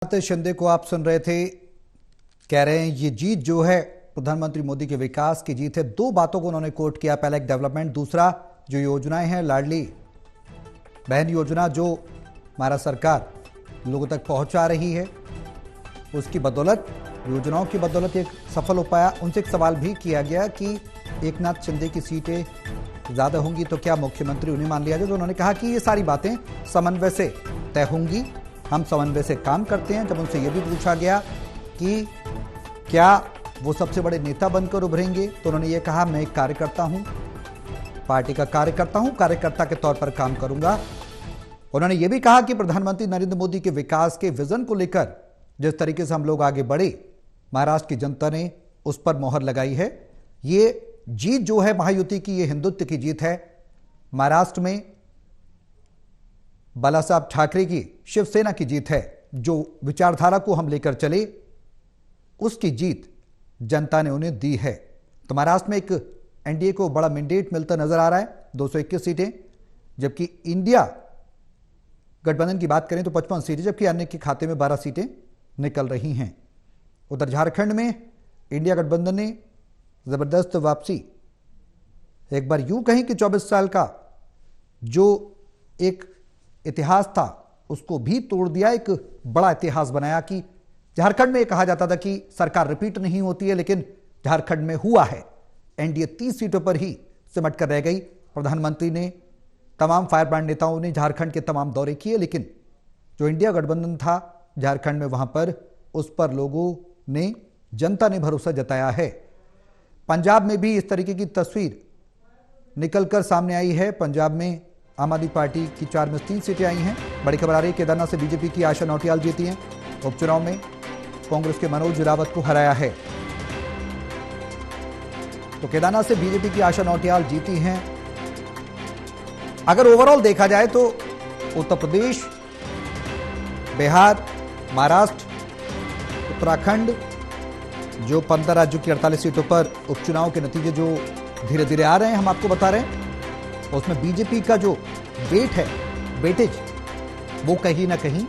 शिंदे को आप सुन रहे थे, कह रहे हैं ये जीत जो है प्रधानमंत्री मोदी के विकास की जीत है। दो बातों को उन्होंने कोट किया, पहला एक डेवलपमेंट, दूसरा जो योजनाएं हैं, लाडली बहन योजना जो हमारा सरकार लोगों तक पहुंचा रही है, उसकी बदौलत, योजनाओं की बदौलत एक सफल हो पाया। उनसे एक सवाल भी किया गया कि एकनाथ शिंदे की सीटें ज्यादा होंगी तो क्या मुख्यमंत्री उन्हें मान लिया जाए, तो उन्होंने कहा कि ये सारी बातें समन्वय से तय होंगी, हम समन्वय से काम करते हैं। जब उनसे यह भी पूछा गया कि क्या वो सबसे बड़े नेता बनकर उभरेंगे, तो उन्होंने ये कहा, मैं एक कार्यकर्ता हूं, पार्टी का कार्यकर्ता हूं, कार्यकर्ता के तौर पर काम करूंगा। उन्होंने ये भी कहा कि प्रधानमंत्री नरेंद्र मोदी के विकास के विजन को लेकर जिस तरीके से हम लोग आगे बढ़े, महाराष्ट्र की जनता ने उस पर मोहर लगाई है। ये जीत जो है महायुति की, ये हिंदुत्व की जीत है। महाराष्ट्र में बाला साहब ठाकरे की शिवसेना की जीत है। जो विचारधारा को हम लेकर चले, उसकी जीत जनता ने उन्हें दी है। तो महाराष्ट्र में एक एनडीए को बड़ा मैंडेट मिलता नजर आ रहा है, 221 सीटें, जबकि इंडिया गठबंधन की बात करें तो 55 सीटें, जबकि अन्य के खाते में 12 सीटें निकल रही हैं। उधर झारखंड में इंडिया गठबंधन ने जबरदस्त वापसी, एक बार यूं कहें कि 24 साल का जो एक इतिहास था उसको भी तोड़ दिया, एक बड़ा इतिहास बनाया। कि झारखंड में कहा जाता था कि सरकार रिपीट नहीं होती है, लेकिन झारखंड में हुआ है। एनडीए 30 सीटों पर ही सिमट कर रह गई। प्रधानमंत्री ने, तमाम फायर ब्रांड नेताओं ने झारखंड के तमाम दौरे किए, लेकिन जो इंडिया गठबंधन था झारखंड में, वहां पर उस पर लोगों ने, जनता ने भरोसा जताया है। पंजाब में भी इस तरीके की तस्वीर निकलकर सामने आई है। पंजाब में आम आदमी पार्टी की 4 में 3 सीटें आई हैं। बड़ी खबर आ रही है, केदारनाथ से बीजेपी की आशा नौटियाल जीती हैं। उपचुनाव में कांग्रेस के मनोज रावत को हराया है। तो केदारनाथ से बीजेपी की आशा नौटियाल जीती हैं। अगर ओवरऑल देखा जाए तो उत्तर प्रदेश, बिहार, महाराष्ट्र, उत्तराखंड, जो 15 राज्यों की 48 सीटों पर उपचुनाव के नतीजे जो धीरे धीरे आ रहे हैं, हम आपको बता रहे हैं, उसमें बीजेपी का जो वेट है, वेटेज, वो कहीं ना कहीं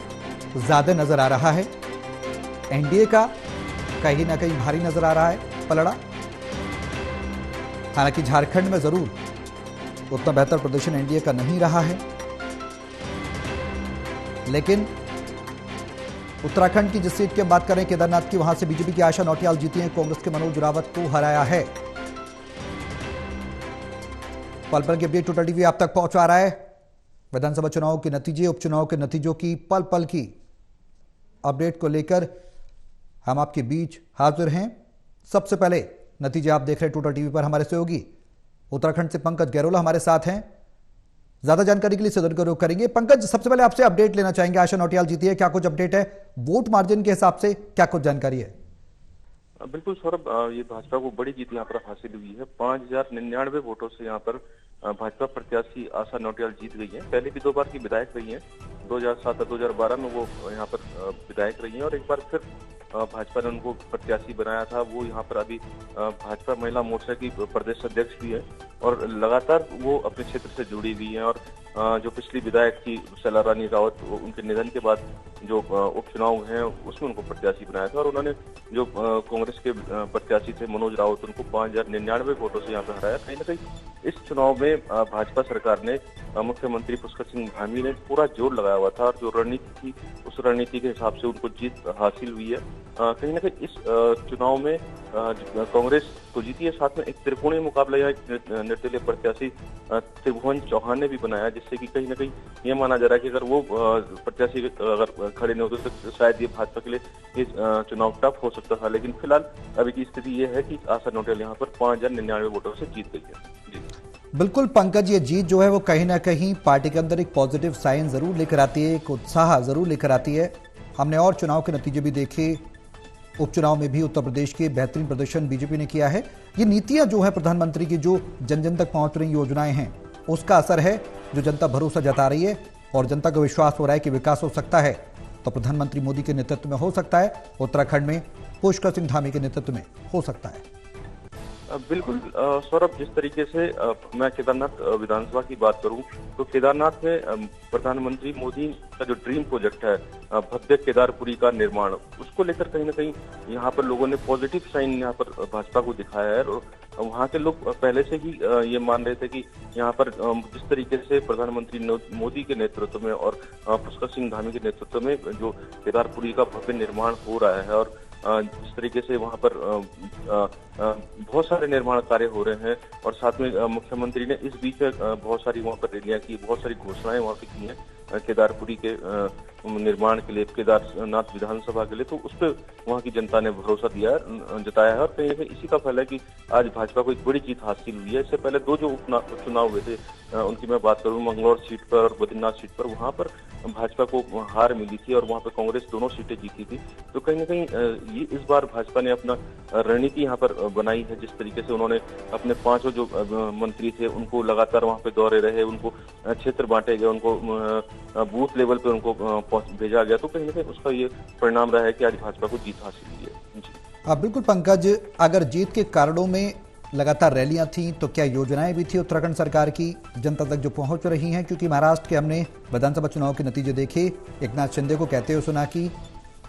ज्यादा नजर आ रहा है। एनडीए का कहीं ना कहीं भारी नजर आ रहा है पलड़ा। हालांकि झारखंड में जरूर उतना बेहतर प्रदर्शन एनडीए का नहीं रहा है, लेकिन उत्तराखंड की जिस सीट की हम बात करें, केदारनाथ की, वहां से बीजेपी की आशा नौटियाल जीती है, कांग्रेस के मनोज रावत को हराया है। पल पल की अपडेट टोटल टीवी आप तक पहुंचा रहा है। विधानसभा चुनाव के नतीजे, उपचुनाव के नतीजों की पल पल की अपडेट को लेकर हम आपके बीच हाजिर हैं। सबसे पहले नतीजे आप देख रहे हैं टोटल टीवी पर। हमारे सहयोगी उत्तराखंड से पंकज गहरोला हमारे साथ हैं, ज्यादा जानकारी के लिए सदुपयोग करेंगे। पंकज, सबसे पहले आपसे अपडेट लेना चाहेंगे, आशा नौटियाल जीती है, क्या कुछ अपडेट है? वोट मार्जिन के हिसाब से क्या कुछ जानकारी है? बिल्कुल सौरभ, ये भाजपा को बड़ी जीत यहाँ पर हासिल हुई है। 5099 वोटों से यहाँ पर भाजपा प्रत्याशी आशा नौटियाल जीत गई है। पहले भी 2 बार की विधायक रही हैं, 2007 और 2012 में वो यहाँ पर विधायक रही हैं, और एक बार फिर भाजपा ने उनको प्रत्याशी बनाया था। वो यहाँ पर अभी भाजपा महिला मोर्चा की प्रदेश अध्यक्ष भी है, और लगातार वो अपने क्षेत्र से जुड़ी हुई है। और जो पिछली विधायक थी शैला रानी रावत, उनके निधन के बाद जो उपचुनाव हैं उसमें उनको प्रत्याशी बनाया था, और उन्होंने जो कांग्रेस के प्रत्याशी थे मनोज रावत, उनको 5099 वोटों से यहाँ पर हराया। कहीं ना कहीं इस चुनाव में भाजपा सरकार ने, मुख्यमंत्री पुष्कर सिंह धामी ने पूरा जोर लगाया हुआ था, और जो रणनीति थी उस रणनीति के हिसाब से उनको जीत हासिल हुई है। कहीं ना कहीं इस चुनाव में कांग्रेस तो जीती है, साथ में एक त्रिकोणीय मुकाबला यहाँ निर्दलीय प्रत्याशी त्रिभुवन चौहान ने भी बनाया, जिससे कि कहीं ना कहीं ये माना जा रहा है कि अगर वो प्रत्याशी अगर खड़े नहीं होते तो शायद ये भाजपा के लिए ये चुनाव टफ हो सकता था। लेकिन फिलहाल अभी की स्थिति ये है कि आशा नौटियाल यहाँ पर 5099 वोटों से जीत गई है। जी बिल्कुल पंकज, ये जीत जो है वो कहीं ना कहीं पार्टी के अंदर एक पॉजिटिव साइन जरूर लेकर आती है, एक उत्साह जरूर लेकर आती है। हमने और चुनाव के नतीजे भी देखे, उपचुनाव में भी उत्तर प्रदेश के बेहतरीन प्रदर्शन बीजेपी ने किया है। ये नीतियां जो है प्रधानमंत्री की, जो जन जन तक पहुंच रही योजनाएं हैं, उसका असर है, जो जनता भरोसा जता रही है और जनता को विश्वास हो रहा है कि विकास हो सकता है, तो प्रधानमंत्री मोदी के नेतृत्व में हो सकता है, उत्तराखंड में पुष्कर सिंह धामी के नेतृत्व में हो सकता है। बिल्कुल सौरभ, जिस तरीके से मैं केदारनाथ विधानसभा की बात करूं तो केदारनाथ में प्रधानमंत्री मोदी का जो ड्रीम प्रोजेक्ट है, भव्य केदारपुरी का निर्माण, उसको लेकर कहीं ना कहीं यहाँ पर लोगों ने पॉजिटिव साइन यहाँ पर भाजपा को दिखाया है। और वहाँ के लोग पहले से ही ये मान रहे थे कि यहाँ पर जिस तरीके से प्रधानमंत्री मोदी के नेतृत्व में और पुष्कर सिंह धामी के नेतृत्व में जो केदारपुरी का भव्य निर्माण हो रहा है, और जिस तरीके से वहाँ पर बहुत सारे निर्माण कार्य हो रहे हैं, और साथ में मुख्यमंत्री ने इस बीच में बहुत सारी वहाँ पर रैलियां की, बहुत सारी घोषणाएं वहाँ पे की हैं केदारपुरी के निर्माण के लिए, केदारनाथ विधानसभा के लिए। तो उस पर वहाँ की जनता ने भरोसा दिया है, जताया है, और कहीं ना कहीं इसी का फल है कि आज भाजपा को एक बड़ी जीत हासिल हुई है। इससे पहले दो जो उपचुनाव हुए थे, उनकी मैं बात करूँ, मंगलौर सीट पर और बद्रीनाथ सीट पर, वहाँ पर भाजपा को हार मिली थी और वहाँ पर कांग्रेस दोनों सीटें जीती थी। तो कहीं ना कहीं ये इस बार भाजपा ने अपना रणनीति यहाँ पर बनाई है। जिस तरीके से उन्होंने अपने पांचों जो मंत्री थे उनको लगातार वहाँ पे दौरे रहे, उनको क्षेत्र बांटे गए, उनको बूथ लेवल पे उनको भेजा गया। तो कहीं ना कहीं उसका ये परिणाम रहा है कि आज भाजपा को जीत हासिल हुई है। जी बिल्कुल पंकज, अगर जीत के कारणों में लगातार रैलियां थी तो क्या योजनाएं भी थी उत्तराखंड सरकार की जनता तक जो पहुंच रही हैं? क्योंकि महाराष्ट्र के हमने विधानसभा चुनाव के नतीजे देखे, एकनाथ शिंदे को कहते हुए सुना कि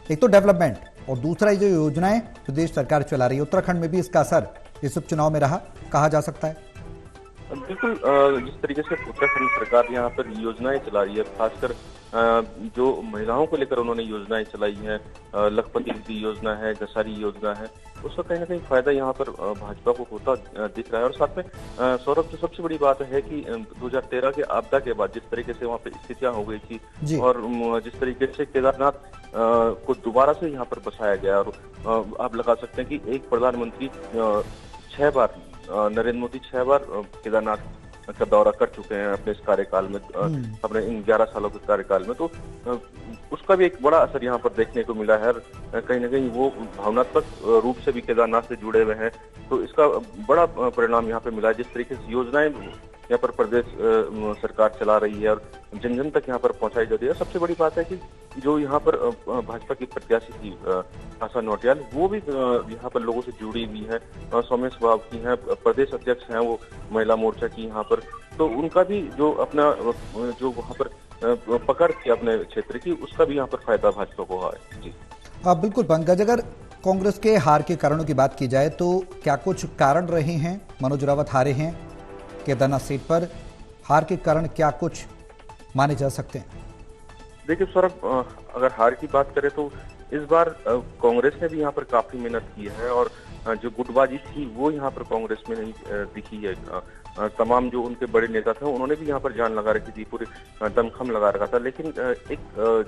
एक तो डेवलपमेंट और दूसरा जो योजनाएं प्रदेश सरकार चला रही है, उत्तराखंड में भी इसका असर इस उपचुनाव में रहा, कहा जा सकता है। बिल्कुल, जिस तरीके से उत्तराखंड सरकार यहाँ पर योजनाएं चला रही है, खासकर जो महिलाओं को लेकर उन्होंने योजनाएं चलाई हैं, लखपति दीदी योजना है, दशहरी योजना है, उसका कहीं ना कहीं फायदा यहाँ पर भाजपा को होता दिख रहा है। और साथ में सौरभ, जो सबसे बड़ी बात है कि 2013 के आपदा के बाद जिस तरीके से वहाँ पे स्थितियां हो गई थी, और जिस तरीके से केदारनाथ को दोबारा से यहाँ पर बसाया गया, और आप लगा सकते हैं कि एक प्रधानमंत्री 6 बार, नरेंद्र मोदी 6 बार केदारनाथ का दौरा कर चुके हैं अपने इस कार्यकाल में, अपने इन 11 सालों के कार्यकाल में। तो उसका भी एक बड़ा असर यहाँ पर देखने को मिला है। कहीं ना कहीं वो भावनात्मक रूप से भी केदारनाथ से जुड़े हुए हैं, तो इसका बड़ा परिणाम यहाँ पे मिला है। जिस तरीके से योजनाएं यहाँ पर प्रदेश सरकार चला रही है और जन जन तक यहाँ पर पहुंचाई जा रही है। सबसे बड़ी बात है कि जो यहाँ पर भाजपा की प्रत्याशी थी आशा नौटियाल, वो भी यहाँ पर लोगों से जुड़ी हुई है, सौम्य स्वभाव की हैं, प्रदेश अध्यक्ष हैं वो महिला मोर्चा की यहाँ पर। तो उनका भी जो अपना जो वहाँ पर पकड़ थी अपने क्षेत्र की, उसका भी यहाँ पर फायदा भाजपा को हुआ है। जी बिल्कुल पंकज, अगर कांग्रेस के हार के कारणों की बात की जाए तो क्या कुछ कारण रहे हैं? मनोज रावत हारे हैं केदारनाथ सीट पर, हार के कारण क्या कुछ माने जा सकते हैं? देखिए सौरभ, अगर हार की बात करें तो इस बार कांग्रेस ने भी यहाँ पर काफी मेहनत की है, और जो गुटबाजी थी वो यहाँ पर कांग्रेस में नहीं दिखी है। तमाम जो उनके बड़े नेता थे उन्होंने भी यहाँ पर जान लगा रखी थी, पूरे दमखम लगा रखा था। लेकिन एक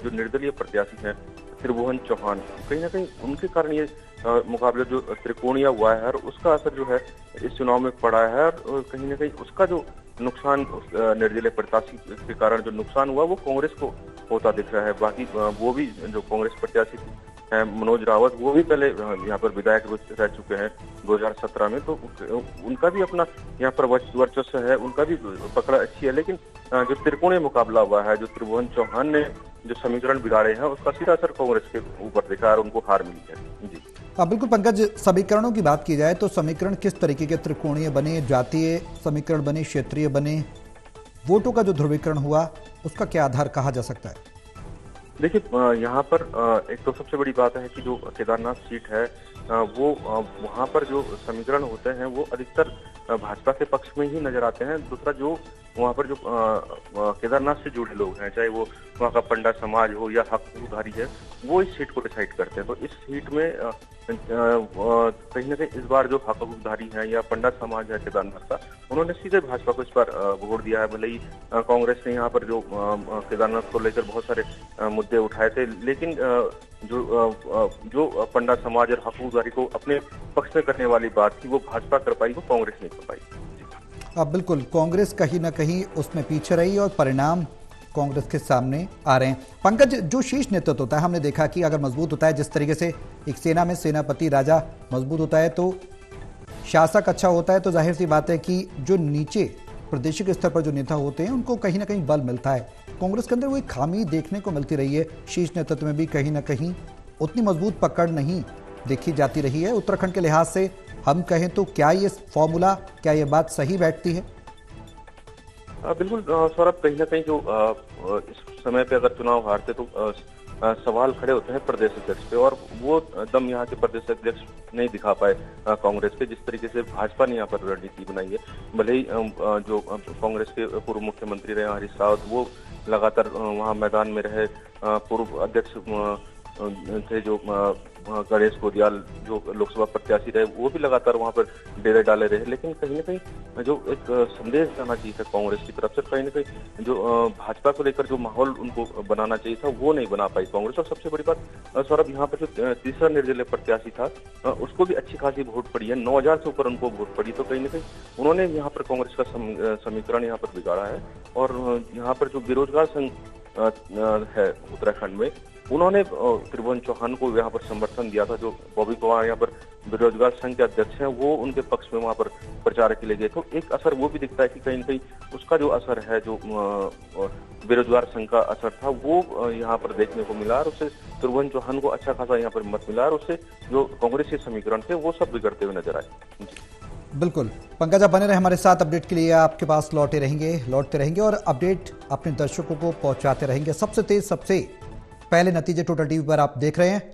जो निर्दलीय प्रत्याशी हैं त्रिभुवन चौहान, कहीं ना कहीं उनके कारण ये मुकाबला जो त्रिकोणीय हुआ है, और उसका असर जो है इस चुनाव में पड़ा है। और कहीं ना कहीं उसका जो नुकसान, निर्दलीय प्रत्याशी के कारण जो नुकसान हुआ वो कांग्रेस को होता दिख रहा है। बाकी वो भी जो कांग्रेस प्रत्याशी हैं मनोज रावत, वो भी पहले यहाँ पर विधायक रह चुके हैं 2017 में, तो उनका भी अपना यहाँ पर वर्चस्व है, उनका भी पकड़ अच्छी है। लेकिन जो त्रिकोणीय मुकाबला हुआ है, जो त्रिभुवन चौहान ने जो समीकरण बिगाड़े हैं, उसका सीधा असर कांग्रेस के ऊपर दिखा और उनको हार मिली है। जी बिल्कुल पंकज, समीकरणों की बात की जाए तो समीकरण किस तरीके के त्रिकोणीय बने? जातीय समीकरण बने, क्षेत्रीय बने? वोटों का जो ध्रुवीकरण हुआ उसका क्या आधार कहा जा सकता है? देखिए, यहाँ पर एक तो सबसे बड़ी बात है कि जो केदारनाथ सीट है वो वहाँ पर जो समीकरण होते हैं वो अधिकतर भाजपा के पक्ष में ही नजर आते हैं। दूसरा, जो वहाँ पर जो केदारनाथ से जुड़े लोग हैं, चाहे वो वहाँ का पंडा समाज हो या हकधारी है, वो इस सीट को डिसाइड करते हैं। तो इस सीट में कहीं ना कहीं इस बार जो हकधारी हैं या पंडा समाज है केदारनाथ का, उन्होंने सीधे भाजपा को इस बार वोट दिया है। भले ही कांग्रेस ने यहाँ पर जो केदारनाथ को लेकर बहुत सारे मुद्दे उठाए थे, लेकिन जो पंडा समाज और हकूकदारी को अपने पक्ष में करने वाली बात थी वो भाजपा कर पाई, वो कांग्रेस नहीं कर पाई। बिल्कुल, कांग्रेस कहीं ना कहीं उसमें पीछे रही और परिणाम कांग्रेस के सामने आ रहे हैं। पंकज, जो शीर्ष नेतृत्व होता है, हमने देखा कि अगर मजबूत होता है, जिस तरीके से एक सेना में सेनापति राजा मजबूत होता है तो शासक अच्छा होता है, तो जाहिर सी बात है कि जो नीचे प्रादेशिक स्तर पर जो नेता होते हैं उनको कहीं ना कहीं बल मिलता है। कांग्रेस के अंदर वही खामी देखने को मिलती रही है, शीर्ष नेतृत्व में भी कहीं ना कहीं उतनी मजबूत पकड़ नहीं देखी जाती रही है। उत्तराखंड के लिहाज से हम कहें तो क्या ये फॉर्मूला, क्या ये बात सही बैठती है? बिल्कुल सौरभ, कहीं ना कहीं जो इस समय पे अगर चुनाव हारते तो सवाल खड़े होते हैं प्रदेश अध्यक्ष पे, और वो दम यहाँ के प्रदेश अध्यक्ष नहीं दिखा पाए कांग्रेस के, जिस तरीके से भाजपा ने यहाँ पर रणनीति बनाई है। भले ही जो कांग्रेस के पूर्व मुख्यमंत्री रहे हरीश रावत, वो लगातार वहाँ मैदान में रहे, पूर्व अध्यक्ष थे जो गणेश गोदियाल जो लोकसभा प्रत्याशी रहे, वो भी लगातार वहां पर डेरे डाले रहे, लेकिन कहीं ना कहीं जो एक संदेश जाना चाहिए था कांग्रेस की तरफ से, कहीं ना कहीं जो भाजपा को लेकर जो माहौल उनको बनाना चाहिए था वो नहीं बना पाई कांग्रेस। और सबसे बड़ी बात सौरभ, यहाँ पर जो तीसरा निर्दलीय प्रत्याशी था उसको भी अच्छी खासी वोट पड़ी है, 9,000 से ऊपर उनको वोट पड़ी, तो कहीं ना कहीं उन्होंने यहाँ पर कांग्रेस का समीकरण यहाँ पर बिगाड़ा है। और यहाँ पर जो बेरोजगार संघ है उत्तराखंड में, उन्होंने त्रिभुवन चौहान को यहाँ पर समर्थन दिया था। जो बॉबी पवार यहाँ पर बेरोजगार संघ के अध्यक्ष हैं, वो उनके पक्ष में वहाँ पर प्रचार के लिए गए, तो एक असर वो भी दिखता है कि कहीं न कहीं उसका जो असर है, जो बेरोजगार संघ का असर था, वो यहाँ पर देखने को मिला, और उससे त्रिभुवन चौहान को अच्छा खासा यहाँ पर मत मिला, और उससे जो कांग्रेस के समीकरण थे वो सब बिगड़ते हुए नजर आए। बिल्कुल पंकज, बने रहे हमारे साथ, अपडेट के लिए आपके पास लौटते रहेंगे और अपडेट अपने दर्शकों को पहुंचाते रहेंगे। सबसे तेज, सबसे पहले नतीजे टोटल टीवी पर आप देख रहे हैं।